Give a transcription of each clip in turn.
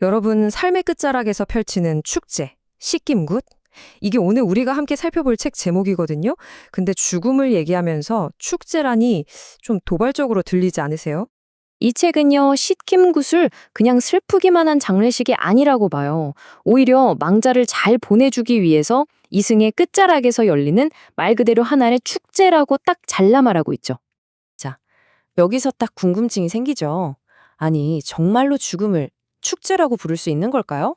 여러분, 삶의 끝자락에서 펼치는 축제, 식김굿? 이게 오늘 우리가 함께 살펴볼 책 제목이거든요. 근데 죽음을 얘기하면서 축제라니 좀 도발적으로 들리지 않으세요? 이 책은요, 씻김굿을 그냥 슬프기만 한 장례식이 아니라고 봐요. 오히려 망자를 잘 보내주기 위해서 이승의 끝자락에서 열리는 말 그대로 하나의 축제라고 딱 잘라 말하고 있죠. 자, 여기서 딱 궁금증이 생기죠. 아니, 정말로 죽음을 축제라고 부를 수 있는 걸까요?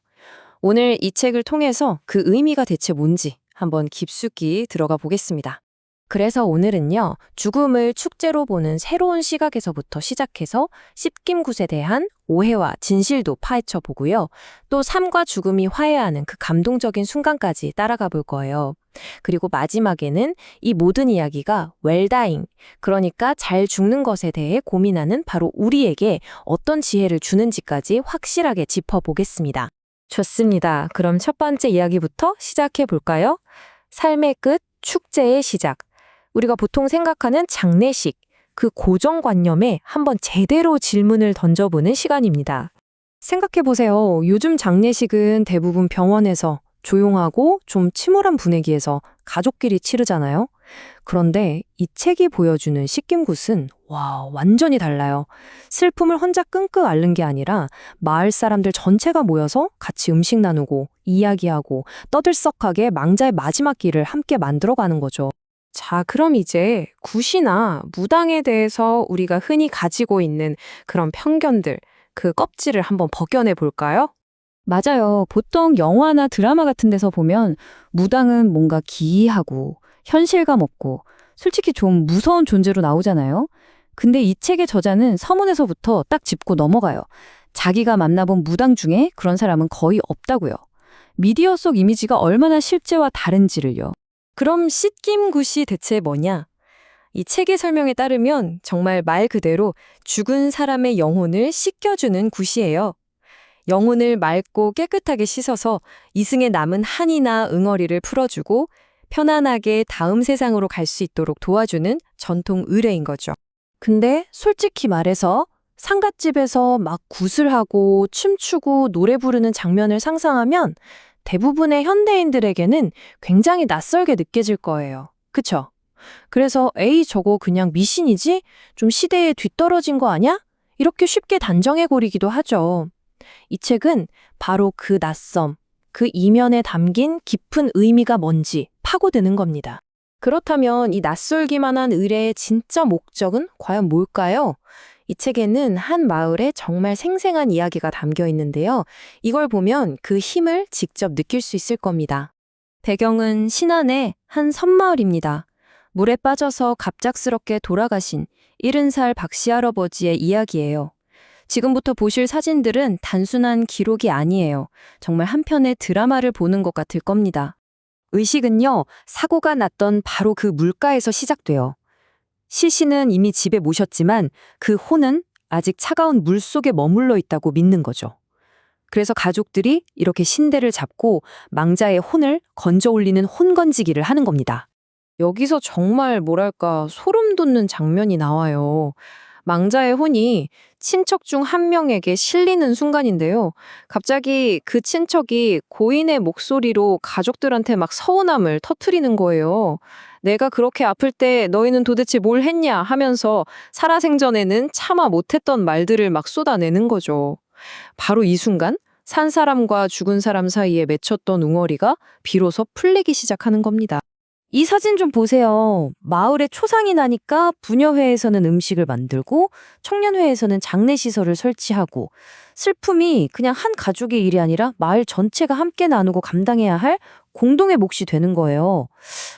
오늘 이 책을 통해서 그 의미가 대체 뭔지 한번 깊숙이 들어가 보겠습니다. 그래서 오늘은요, 죽음을 축제로 보는 새로운 시각에서부터 시작해서 씹김굿에 대한 오해와 진실도 파헤쳐 보고요. 또 삶과 죽음이 화해하는 그 감동적인 순간까지 따라가 볼 거예요. 그리고 마지막에는 이 모든 이야기가 웰다잉, 그러니까 잘 죽는 것에 대해 고민하는 바로 우리에게 어떤 지혜를 주는지까지 확실하게 짚어보겠습니다. 좋습니다. 그럼 첫 번째 이야기부터 시작해 볼까요? 삶의 끝, 축제의 시작. 우리가 보통 생각하는 장례식, 그 고정관념에 한번 제대로 질문을 던져보는 시간입니다. 생각해보세요. 요즘 장례식은 대부분 병원에서 조용하고 좀 침울한 분위기에서 가족끼리 치르잖아요. 그런데 이 책이 보여주는 씻김굿은 완전히 달라요. 슬픔을 혼자 끙끙 앓는 게 아니라 마을 사람들 전체가 모여서 같이 음식 나누고 이야기하고 떠들썩하게 망자의 마지막 길을 함께 만들어가는 거죠. 자, 그럼 이제 굿이나 무당에 대해서 우리가 흔히 가지고 있는 그런 편견들, 그 껍질을 한번 벗겨내 볼까요? 맞아요. 보통 영화나 드라마 같은 데서 보면 무당은 뭔가 기이하고 현실감 없고 솔직히 좀 무서운 존재로 나오잖아요. 근데 이 책의 저자는 서문에서부터 딱 짚고 넘어가요. 자기가 만나본 무당 중에 그런 사람은 거의 없다고요. 미디어 속 이미지가 얼마나 실제와 다른지를요. 그럼 씻김굿이 대체 뭐냐? 이 책의 설명에 따르면 정말 말 그대로 죽은 사람의 영혼을 씻겨주는 굿이에요. 영혼을 맑고 깨끗하게 씻어서 이승에 남은 한이나 응어리를 풀어주고 편안하게 다음 세상으로 갈 수 있도록 도와주는 전통 의례인 거죠. 근데 솔직히 말해서 상갓집에서 막 굿을 하고 춤추고 노래 부르는 장면을 상상하면 대부분의 현대인들에게는 굉장히 낯설게 느껴질 거예요. 그쵸? 그래서 에이 저거 그냥 미신이지? 좀 시대에 뒤떨어진 거 아냐? 이렇게 쉽게 단정해버리기도 하죠. 이 책은 바로 그 낯섦, 그 이면에 담긴 깊은 의미가 뭔지 파고드는 겁니다. 그렇다면 이 낯설기만 한 의례의 진짜 목적은 과연 뭘까요? 이 책에는 한 마을에 정말 생생한 이야기가 담겨 있는데요. 이걸 보면 그 힘을 직접 느낄 수 있을 겁니다. 배경은 신안의 한 섬마을입니다. 물에 빠져서 갑작스럽게 돌아가신 70살 박씨 할아버지의 이야기예요. 지금부터 보실 사진들은 단순한 기록이 아니에요. 정말 한 편의 드라마를 보는 것 같을 겁니다. 의식은요, 사고가 났던 바로 그 물가에서 시작돼요. 시신은 이미 집에 모셨지만 그 혼은 아직 차가운 물 속에 머물러 있다고 믿는 거죠. 그래서 가족들이 이렇게 신대를 잡고 망자의 혼을 건져 올리는 혼건지기를 하는 겁니다. 여기서 정말 뭐랄까 소름 돋는 장면이 나와요. 망자의 혼이 친척 중 한 명에게 실리는 순간인데요. 갑자기 그 친척이 고인의 목소리로 가족들한테 막 서운함을 터뜨리는 거예요. 내가 그렇게 아플 때 너희는 도대체 뭘 했냐 하면서 살아생전에는 차마 못했던 말들을 막 쏟아내는 거죠. 바로 이 순간 산 사람과 죽은 사람 사이에 맺혔던 웅어리가 비로소 풀리기 시작하는 겁니다. 이 사진 좀 보세요. 마을에 초상이 나니까 부녀회에서는 음식을 만들고 청년회에서는 장례시설을 설치하고 슬픔이 그냥 한 가족의 일이 아니라 마을 전체가 함께 나누고 감당해야 할 공동의 몫이 되는 거예요.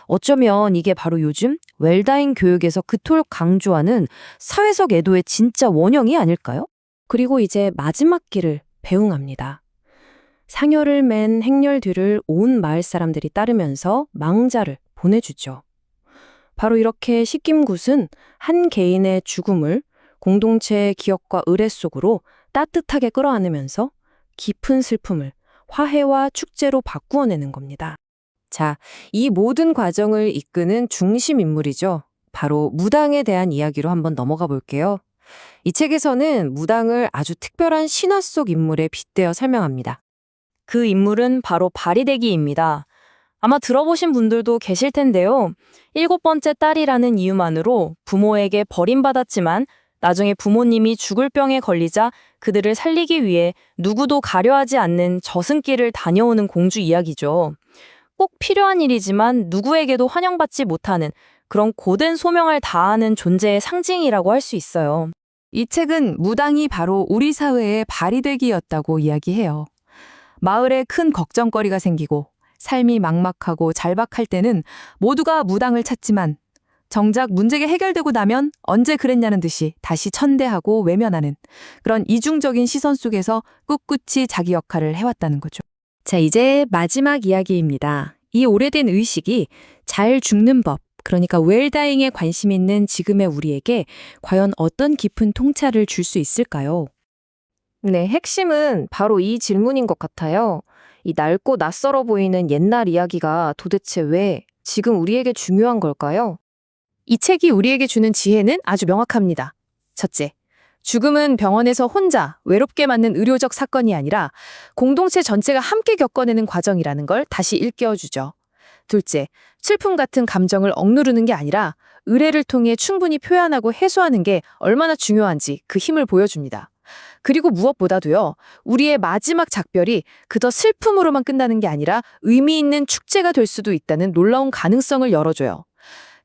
어쩌면 이게 바로 요즘 웰다잉 교육에서 그토록 강조하는 사회적 애도의 진짜 원형이 아닐까요? 그리고 이제 마지막 길을 배웅합니다. 상여를 맨 행렬 뒤를 온 마을 사람들이 따르면서 망자를 보내주죠. 바로 이렇게 씻김굿은 한 개인의 죽음을 공동체의 기억과 의례 속으로 따뜻하게 끌어안으면서 깊은 슬픔을 화해와 축제로 바꾸어내는 겁니다. 자, 이 모든 과정을 이끄는 중심 인물이죠. 바로 무당에 대한 이야기로 한번 넘어가 볼게요. 이 책에서는 무당을 아주 특별한 신화 속 인물에 빗대어 설명합니다. 그 인물은 바로 바리대기입니다. 아마 들어보신 분들도 계실 텐데요. 7번째 딸이라는 이유만으로 부모에게 버림받았지만 나중에 부모님이 죽을 병에 걸리자 그들을 살리기 위해 누구도 가려하지 않는 저승길을 다녀오는 공주 이야기죠. 꼭 필요한 일이지만 누구에게도 환영받지 못하는 그런 고된 소명을 다하는 존재의 상징이라고 할 수 있어요. 이 책은 무당이 바로 우리 사회의 바리되기였다고 이야기해요. 마을에 큰 걱정거리가 생기고 삶이 막막하고 절박할 때는 모두가 무당을 찾지만 정작 문제가 해결되고 나면 언제 그랬냐는 듯이 다시 천대하고 외면하는 그런 이중적인 시선 속에서 꿋꿋이 자기 역할을 해왔다는 거죠. 자, 이제 마지막 이야기입니다. 이 오래된 의식이 잘 죽는 법, 그러니까 웰다잉에 관심 있는 지금의 우리에게 과연 어떤 깊은 통찰을 줄 수 있을까요? 네, 핵심은 바로 이 질문인 것 같아요. 이 낡고 낯설어 보이는 옛날 이야기가 도대체 왜 지금 우리에게 중요한 걸까요? 이 책이 우리에게 주는 지혜는 아주 명확합니다. 첫째, 죽음은 병원에서 혼자 외롭게 맞는 의료적 사건이 아니라 공동체 전체가 함께 겪어내는 과정이라는 걸 다시 일깨워주죠. 둘째, 슬픔 같은 감정을 억누르는 게 아니라 의례를 통해 충분히 표현하고 해소하는 게 얼마나 중요한지 그 힘을 보여줍니다. 그리고 무엇보다도요, 우리의 마지막 작별이 그저 슬픔으로만 끝나는 게 아니라 의미 있는 축제가 될 수도 있다는 놀라운 가능성을 열어줘요.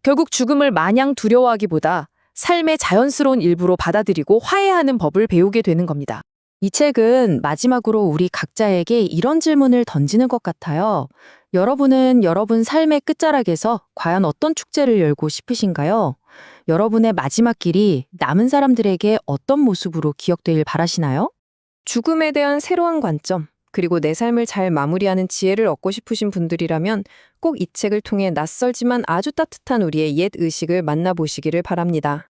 결국 죽음을 마냥 두려워하기보다 삶의 자연스러운 일부로 받아들이고 화해하는 법을 배우게 되는 겁니다. 이 책은 마지막으로 우리 각자에게 이런 질문을 던지는 것 같아요. 여러분은 여러분 삶의 끝자락에서 과연 어떤 축제를 열고 싶으신가요? 여러분의 마지막 길이 남은 사람들에게 어떤 모습으로 기억되길 바라시나요? 죽음에 대한 새로운 관점, 그리고 내 삶을 잘 마무리하는 지혜를 얻고 싶으신 분들이라면 꼭 이 책을 통해 낯설지만 아주 따뜻한 우리의 옛 의식을 만나보시기를 바랍니다.